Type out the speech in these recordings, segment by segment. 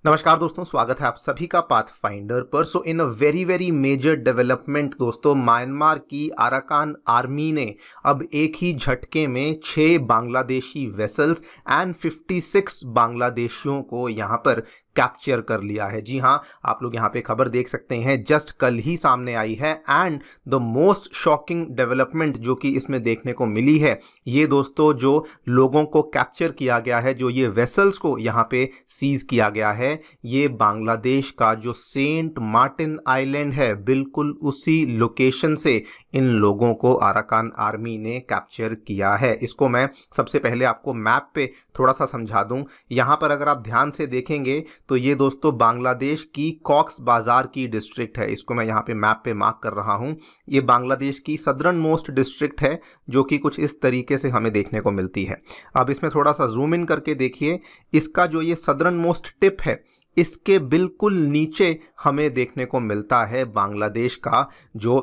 नमस्कार दोस्तों, स्वागत है आप सभी का पाथफाइंडर पर। सो इन अ वेरी मेजर डेवलपमेंट दोस्तों, म्यांमार की अराकान आर्मी ने अब एक ही झटके में 6 बांग्लादेशी वेसल्स एंड 56 बांग्लादेशियों को यहां पर कैप्चर कर लिया है। जी हाँ, आप लोग यहाँ पे खबर देख सकते हैं, जस्ट कल ही सामने आई है। And the most shocking development जो कि इसमें देखने को मिली है, ये दोस्तों जो लोगों को कैप्चर किया गया है, जो ये वेसल्स को यहाँ पे सीज किया गया है, ये बांग्लादेश का जो सेंट मार्टिन आइलैंड है, बिल्कुल उसी लोकेशन से इन लोगों को अराकान आर्मी ने कैप्चर किया है। इसको मैं सबसे पहले आपको मैप पे थोड़ा सा समझा दूं। यहाँ पर अगर आप ध्यान से देखेंगे तो ये दोस्तों बांग्लादेश की कॉक्स बाजार की डिस्ट्रिक्ट है। इसको मैं यहाँ पे मैप पे मार्क कर रहा हूँ। ये बांग्लादेश की सदर्न मोस्ट डिस्ट्रिक्ट है, जो कि कुछ इस तरीके से हमें देखने को मिलती है। अब इसमें थोड़ा सा जूम इन करके देखिए, इसका जो ये सदर्न मोस्ट टिप है, इसके बिल्कुल नीचे हमें देखने को मिलता है बांग्लादेश का जो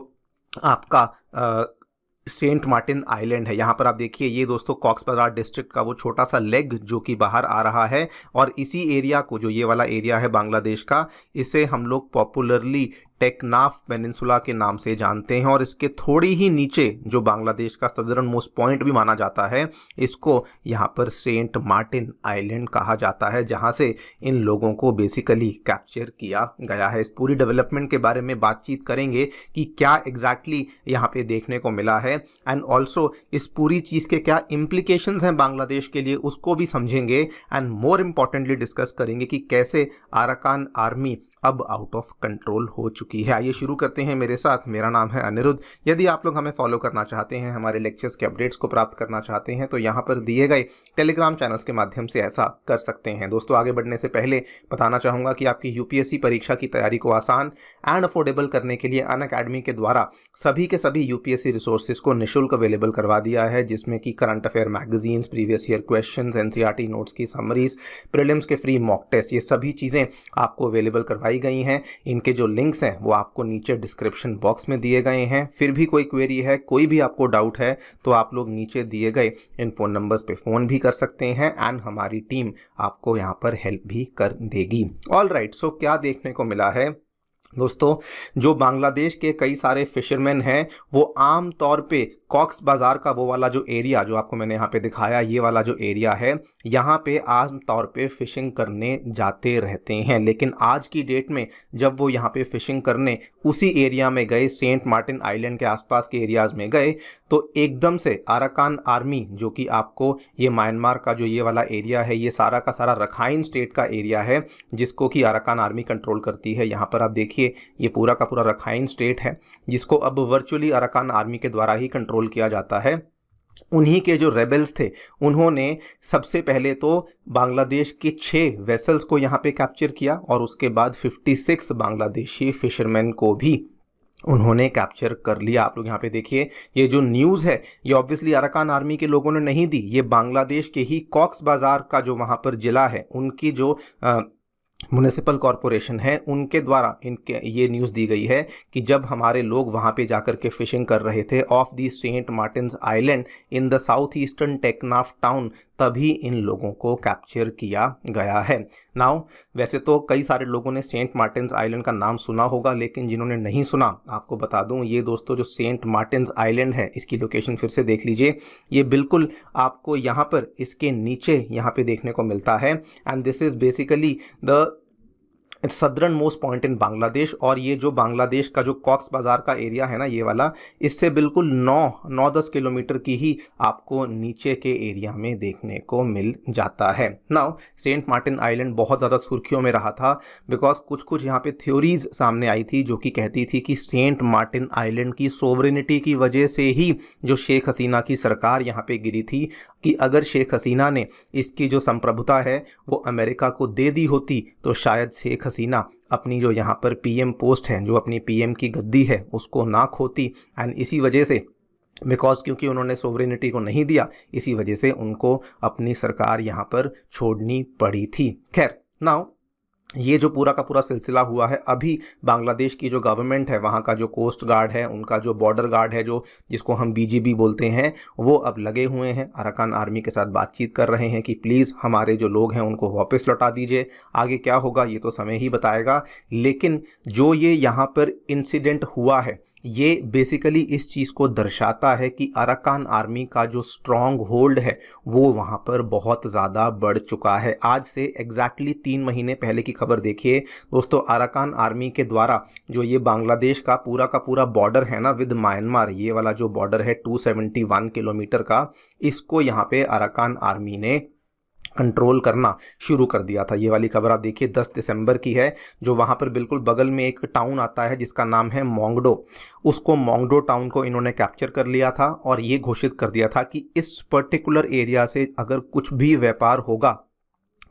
आपका सेंट मार्टिन आइलैंड है। यहाँ पर आप देखिए, ये दोस्तों कॉक्स बाजार डिस्ट्रिक्ट का वो छोटा सा लेग जो कि बाहर आ रहा है, और इसी एरिया को, जो ये वाला एरिया है बांग्लादेश का, इसे हम लोग पॉपुलरली टेकनाफ पेनिनसुला के नाम से जानते हैं। और इसके थोड़ी ही नीचे जो बांग्लादेश का सदर्न मोस्ट पॉइंट भी माना जाता है, इसको यहाँ पर सेंट मार्टिन आइलैंड कहा जाता है, जहाँ से इन लोगों को बेसिकली कैप्चर किया गया है। इस पूरी डेवलपमेंट के बारे में बातचीत करेंगे कि क्या एग्जैक्टली यहाँ पे देखने को मिला है, एंड ऑल्सो इस पूरी चीज़ के क्या इम्प्लीकेशंस हैं बांग्लादेश के लिए, उसको भी समझेंगे। एंड मोर इम्पॉर्टेंटली डिस्कस करेंगे कि कैसे अराकान आर्मी अब आउट ऑफ कंट्रोल हो चुकी है। आइए शुरू करते हैं मेरे साथ। मेरा नाम है अनिरुद्ध। यदि आप लोग हमें फॉलो करना चाहते हैं, हमारे लेक्चर्स के अपडेट्स को प्राप्त करना चाहते हैं, तो यहाँ पर दिए गए टेलीग्राम चैनल्स के माध्यम से ऐसा कर सकते हैं। दोस्तों, आगे बढ़ने से पहले बताना चाहूँगा कि आपकी यूपीएससी परीक्षा की तैयारी को आसान एंड अफोर्डेबल करने के लिए अनअकैडमी के द्वारा सभी के सभी यूपीएससी रिसोर्सेज को निःशुल्क अवेलेबल करवा दिया है, जिसमें कि current affair magazines, previous year questions, NCERT notes की समरीज, प्रीलिम्स के फ्री मॉक टेस्ट, ये सभी चीज़ें आपको अवेलेबल करवाई गई हैं। इनके जो लिंक्स हैं वो आपको नीचे डिस्क्रिप्शन बॉक्स में दिए गए हैं। फिर भी कोई क्वेरी है, कोई भी आपको डाउट है, तो आप लोग नीचे दिए गए इन फ़ोन नंबर्स पे फ़ोन भी कर सकते हैं, एंड हमारी टीम आपको यहाँ पर हेल्प भी कर देगी। ऑल राइट, सो क्या देखने को मिला है दोस्तों, जो बांग्लादेश के कई सारे फिशरमैन हैं, वो आम तौर पे कॉक्स बाज़ार का वो वाला जो एरिया जो आपको मैंने यहाँ पे दिखाया, ये वाला जो एरिया है, यहाँ पे आम तौर पे फ़िशिंग करने जाते रहते हैं। लेकिन आज की डेट में जब वो यहाँ पे फ़िशिंग करने उसी एरिया में गए, सेंट मार्टिन आइलैंड के आसपास के एरियाज़ में गए, तो एकदम से अराकान आर्मी, जो कि आपको ये म्यांमार का जो ये वाला एरिया है, ये सारा का सारा रखाइन स्टेट का एरिया है, जिसको कि अराकान आर्मी कंट्रोल करती है। यहाँ पर आप देखिए, ये पूरा का पूरा रखाइन स्टेट है, जिसको अब वर्चुअली अराकान आर्मी के द्वारा ही कंट्रोल किया जाता है। उन्हीं के जो रेबल्स थे, उन्होंने सबसे पहले तो बांग्लादेश के 6 वेसल्स को यहाँ पे कैप्चर किया, और उसके बाद 56 बांग्लादेशी फिशरमैन को भी उन्होंने कैप्चर कर लिया। आप लोग यहाँ पे देखिए, ये जो न्यूज़ है, ये ऑब्वियसली अराकान आर्मी के लोगों ने नहीं दी, ये बांग्लादेश के ही कॉक्स बाजार का जो वहाँ पर जिला है, उनकी जो म्युनिसिपल कॉरपोरेशन है, उनके द्वारा इनके ये न्यूज़ दी गई है कि जब हमारे लोग वहाँ पे जाकर के फिशिंग कर रहे थे of the Saint Martin's island in the south eastern Teknaf town, तभी इन लोगों को कैप्चर किया गया है। नाउ वैसे तो कई सारे लोगों ने सेंट मार्टिन्स आइलैंड का नाम सुना होगा, लेकिन जिन्होंने नहीं सुना, आपको बता दूं, ये दोस्तों जो सेंट मार्टिन्स आइलैंड है, इसकी लोकेशन फिर से देख लीजिए। ये बिल्कुल आपको यहाँ पर इसके नीचे यहाँ पे देखने को मिलता है, and this is basically the southern most point in Bangladesh. और ये जो बांग्लादेश का जो कॉक्स बाजार का एरिया है ना, ये वाला, इससे बिल्कुल 9-10 किलोमीटर की ही आपको नीचे के एरिया में देखने को मिल जाता है। नाउ सेंट मार्टिन आइलैंड बहुत ज़्यादा सुर्खियों में रहा था, बिकॉज कुछ यहाँ पे थ्योरीज सामने आई थी, जो कि कहती थी कि सेंट मार्टिन आइलैंड की सोवरेनिटी की वजह से ही जो शेख हसीना की सरकार यहाँ पे गिरी थी, कि अगर शेख हसीना ने इसकी जो संप्रभुता है वो अमेरिका को दे दी होती, तो शायद शेख हसीना अपनी जो यहाँ पर पीएम पोस्ट है, जो अपनी पीएम की गद्दी है, उसको ना खोती। एंड इसी वजह से, बिकॉज क्योंकि उन्होंने सोवरेनिटी को नहीं दिया, इसी वजह से उनको अपनी सरकार यहाँ पर छोड़नी पड़ी थी। खैर, नाउ ये जो पूरा का पूरा सिलसिला हुआ है, अभी बांग्लादेश की जो गवर्नमेंट है, वहाँ का जो कोस्ट गार्ड है, उनका जो बॉर्डर गार्ड है, जो जिसको हम बीजीबी बोलते हैं, वो अब लगे हुए हैं, अराकान आर्मी के साथ बातचीत कर रहे हैं कि प्लीज़ हमारे जो लोग हैं उनको वापस लौटा दीजिए। आगे क्या होगा ये तो समय ही बताएगा, लेकिन जो ये यहाँ पर इंसिडेंट हुआ है ये बेसिकली इस चीज़ को दर्शाता है कि अराकान आर्मी का जो स्ट्रॉन्ग होल्ड है वो वहाँ पर बहुत ज़्यादा बढ़ चुका है। आज से एग्जैक्टली 3 महीने पहले की खबर देखिए दोस्तों, अराकान आर्मी के द्वारा जो ये बांग्लादेश का पूरा बॉर्डर है ना विद म्यांमार, ये वाला जो बॉर्डर है 271 किलोमीटर का, इसको यहाँ पे अराकान आर्मी ने कंट्रोल करना शुरू कर दिया था। ये वाली खबर आप देखिए 10 दिसंबर की है, जो वहाँ पर बिल्कुल बगल में एक टाउन आता है जिसका नाम है मोंगडो, उसको मोंगडो टाउन को इन्होंने कैप्चर कर लिया था और ये घोषित कर दिया था कि इस पर्टिकुलर एरिया से अगर कुछ भी व्यापार होगा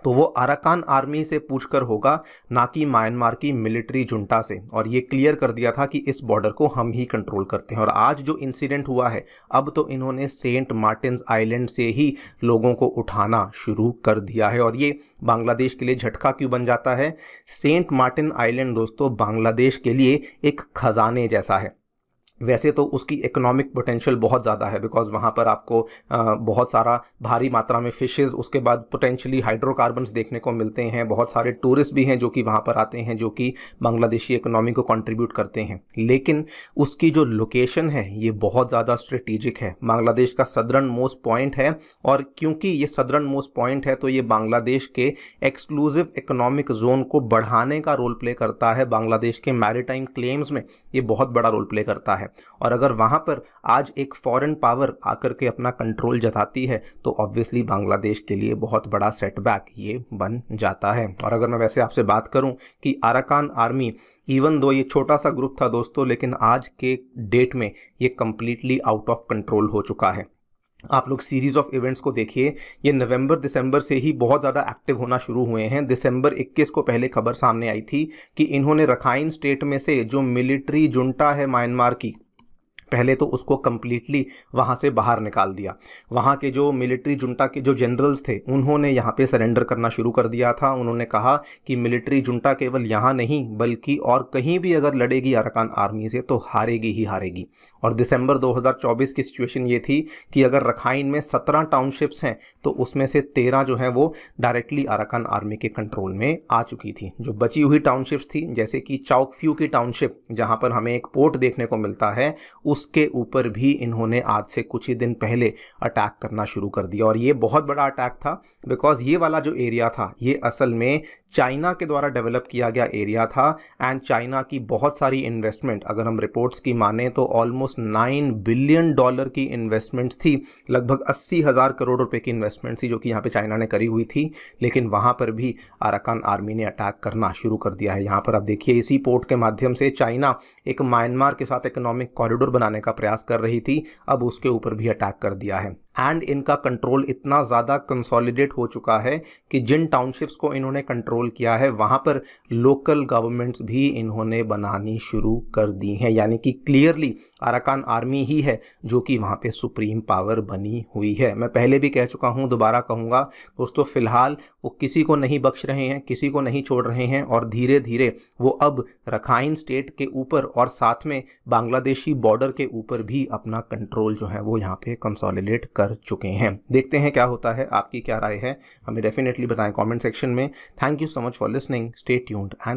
तो वो अराकान आर्मी से पूछकर होगा, ना कि म्यांमार की मिलिट्री जुंटा से। और ये क्लियर कर दिया था कि इस बॉर्डर को हम ही कंट्रोल करते हैं। और आज जो इंसिडेंट हुआ है, अब तो इन्होंने सेंट मार्टिन्स आइलैंड से ही लोगों को उठाना शुरू कर दिया है। और ये बांग्लादेश के लिए झटका क्यों बन जाता है? सेंट मार्टिन आइलैंड दोस्तों बांग्लादेश के लिए एक खजाने जैसा है। वैसे तो उसकी इकोनॉमिक पोटेंशियल बहुत ज़्यादा है, बिकॉज वहाँ पर आपको बहुत सारा भारी मात्रा में फिशेस, उसके बाद पोटेंशियली हाइड्रोकार्बन्स देखने को मिलते हैं। बहुत सारे टूरिस्ट भी हैं जो कि वहाँ पर आते हैं, जो कि बांग्लादेशी इकोनॉमी को कंट्रीब्यूट करते हैं। लेकिन उसकी जो लोकेशन है ये बहुत ज़्यादा स्ट्रेटेजिक है, बांग्लादेश का सदर्न मोस्ट पॉइंट है। और क्योंकि ये सदर्न मोस्ट पॉइंट है तो ये बांग्लादेश के एक्सक्लूसिव इकोनॉमिक जोन को बढ़ाने का रोल प्ले करता है। बांग्लादेश के मैरीटाइम क्लेम्स में ये बहुत बड़ा रोल प्ले करता है। और अगर वहां पर आज एक फॉरेन पावर आकर के अपना कंट्रोल जताती है तो ऑब्वियसली बांग्लादेश के लिए बहुत बड़ा सेटबैक ये बन जाता है। और अगर मैं वैसे आपसे बात करूं कि अराकान आर्मी, इवन दो ये छोटा सा ग्रुप था दोस्तों, लेकिन आज के डेट में ये कंप्लीटली आउट ऑफ कंट्रोल हो चुका है। आप लोग सीरीज ऑफ इवेंट्स को देखिए, ये नवंबर दिसंबर से ही बहुत ज़्यादा एक्टिव होना शुरू हुए हैं। दिसंबर 21 को पहले खबर सामने आई थी कि इन्होंने रखाइन स्टेट में से जो मिलिट्री जुंटा है म्यांमार की, पहले तो उसको कम्प्लीटली वहाँ से बाहर निकाल दिया। वहाँ के जो मिलिट्री जुंटा के जो जनरल्स थे उन्होंने यहाँ पे सरेंडर करना शुरू कर दिया था। उन्होंने कहा कि मिलिट्री जुंटा केवल यहाँ नहीं बल्कि और कहीं भी अगर लड़ेगी अराकान आर्मी से तो हारेगी ही हारेगी। और दिसंबर 2024 की सिचुएशन ये थी कि अगर रखाइन में 17 टाउनशिप्स हैं तो उसमें से 13 जो हैं वो डायरेक्टली अराकान आर्मी के कंट्रोल में आ चुकी थी। जो बची हुई टाउनशिप्स थी जैसे कि चाउकफ्यू की टाउनशिप, जहाँ पर हमें एक पोर्ट देखने को मिलता है, उसके ऊपर भी इन्होंने आज से कुछ ही दिन पहले अटैक करना शुरू कर दिया। और ये बहुत बड़ा अटैक था बिकॉज ये वाला जो एरिया था ये असल में चाइना के द्वारा डेवलप किया गया एरिया था। एंड चाइना की बहुत सारी इन्वेस्टमेंट, अगर हम रिपोर्ट्स की माने तो ऑलमोस्ट $9 बिलियन की इन्वेस्टमेंट्स थी, लगभग 80,000 करोड़ रुपए की इन्वेस्टमेंट थी जो कि यहाँ पे चाइना ने करी हुई थी। लेकिन वहाँ पर भी अराकान आर्मी ने अटैक करना शुरू कर दिया है। यहाँ पर आप देखिए इसी पोर्ट के माध्यम से चाइना एक म्यांमार के साथ इकोनॉमिक कॉरिडोर बनाने का प्रयास कर रही थी, अब उसके ऊपर भी अटैक कर दिया है। एंड इनका कंट्रोल इतना ज़्यादा कंसोलिडेट हो चुका है कि जिन टाउनशिप्स को इन्होंने कंट्रोल किया है वहाँ पर लोकल गवर्नमेंट्स भी इन्होंने बनानी शुरू कर दी हैं। यानी कि क्लियरली अराकान आर्मी ही है जो कि वहाँ पे सुप्रीम पावर बनी हुई है। मैं पहले भी कह चुका हूँ, दोबारा कहूँगा दोस्तों, फिलहाल वो किसी को नहीं बख्श रहे हैं, किसी को नहीं छोड़ रहे हैं। और धीरे धीरे वो अब रखाइन स्टेट के ऊपर और साथ में बांग्लादेशी बॉर्डर के ऊपर भी अपना कंट्रोल जो है वो यहाँ पे कंसोलिडेट कर चुके हैं। देखते हैं क्या होता है, आपकी क्या राय है, हमें डेफिनेटली बताएं कमेंट सेक्शन में। Thank you so much for listening, stay tuned and